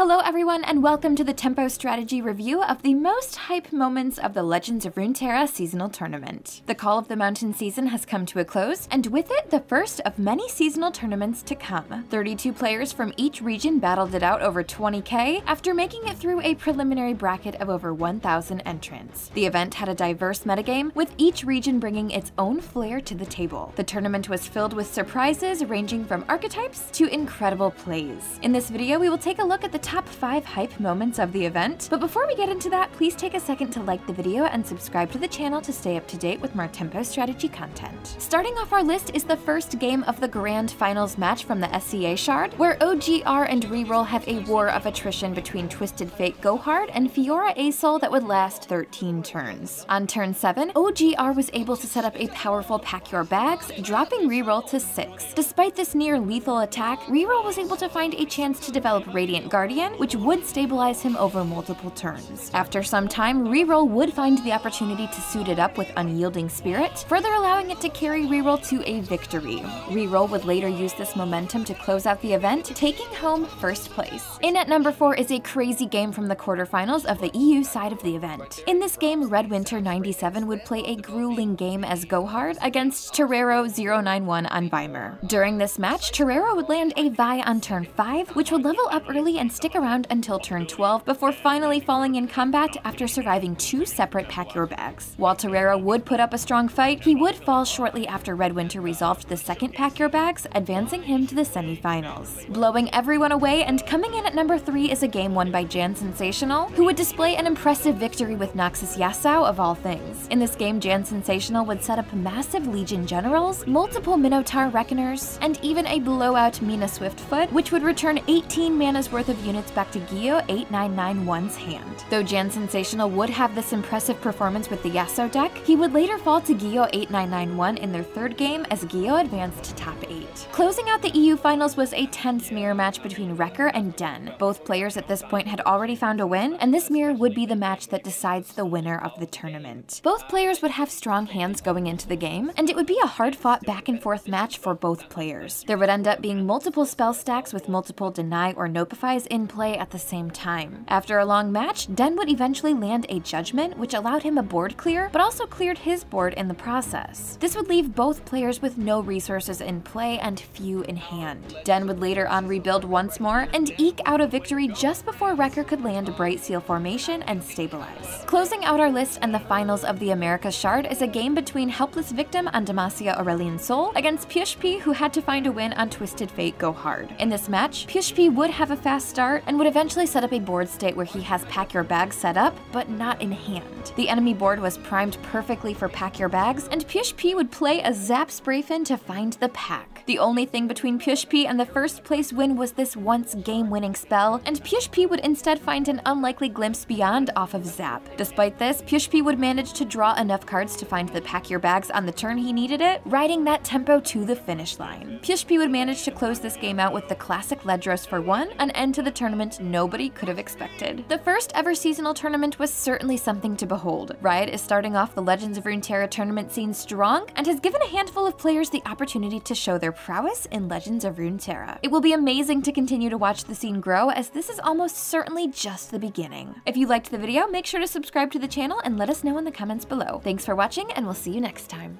Hello everyone and welcome to the Tempo Strategy review of the most hype moments of the Legends of Runeterra seasonal tournament. The Call of the Mountain season has come to a close, and with it, the first of many seasonal tournaments to come. 32 players from each region battled it out over 20k after making it through a preliminary bracket of over 1,000 entrants. The event had a diverse metagame, with each region bringing its own flair to the table. The tournament was filled with surprises ranging from archetypes to incredible plays. In this video, we will take a look at the top 5 hype moments of the event, but before we get into that, please take a second to like the video and subscribe to the channel to stay up to date with more Tempo Strategy content. Starting off our list is the first game of the Grand Finals match from the SCA Shard, where OGR and Reroll have a war of attrition between Twisted Fate Go Hard and Fiora Asol that would last 13 turns. On turn 7, OGR was able to set up a powerful Pack Your Bags, dropping Reroll to 6. Despite this near lethal attack, Reroll was able to find a chance to develop Radiant Guardian, which would stabilize him over multiple turns. After some time, Reroll would find the opportunity to suit it up with Unyielding Spirit, further allowing it to carry Reroll to a victory. Reroll would later use this momentum to close out the event, taking home first place. In at number 4 is a crazy game from the quarterfinals of the EU side of the event. In this game, RedWinter97 would play a grueling game as Go Hard against Torero091 on Weimar. During this match, Torero would land a Vi on turn 5, which would level up early and stick around until turn 12 before finally falling in combat after surviving 2 separate Pack Your Bags. While Torero would put up a strong fight, he would fall shortly after RedWinter resolved the second Pack Your Bags, advancing him to the semifinals. Blowing everyone away and coming in at number 3 is a game won by Jan Sensational, who would display an impressive victory with Noxus Yasuo of all things. In this game, Jan Sensational would set up massive Legion Generals, multiple Minotaur Reckoners, and even a blowout Mina Swiftfoot, which would return 18 mana's worth of units back to Gio8991's hand. Though Jan Sensational would have this impressive performance with the Yasuo deck, he would later fall to Gio8991 in their third game as Gio advanced to top 8. Closing out the EU finals was a tense mirror match between Wrecker and Den. Both players at this point had already found a win, and this mirror would be the match that decides the winner of the tournament. Both players would have strong hands going into the game, and it would be a hard-fought back-and-forth match for both players. There would end up being multiple spell stacks with multiple deny or notifies in play at the same time. After a long match, Den would eventually land a judgment, which allowed him a board clear, but also cleared his board in the process. This would leave both players with no resources in play and few in hand. Den would later on rebuild once more and eke out a victory just before Wrecker could land a Bright Seal formation and stabilize. Closing out our list and the finals of the Americas Shard is a game between Helpless Victim on Demacia Aurelian Soul against PUBG, who had to find a win on Twisted Fate Go Hard. In this match, PUBG would have a fast start and would eventually set up a board state where he has Pack Your Bags set up, but not in hand. The enemy board was primed perfectly for Pack Your Bags, and PUBG would play a Zap Sprayfin to find the pack. The only thing between PUBG and the first place win was this once game-winning spell, and PUBG would instead find an unlikely glimpse beyond off of Zap. Despite this, PUBG would manage to draw enough cards to find the Pack Your Bags on the turn he needed it, riding that tempo to the finish line. PUBG would manage to close this game out with the classic Ledros for 1, an end to the tournament nobody could have expected. The first ever seasonal tournament was certainly something to behold. Riot is starting off the Legends of Runeterra tournament scene strong and has given a handful of players the opportunity to show their prowess in Legends of Runeterra. It will be amazing to continue to watch the scene grow, as this is almost certainly just the beginning. If you liked the video, make sure to subscribe to the channel and let us know in the comments below. Thanks for watching, and we'll see you next time.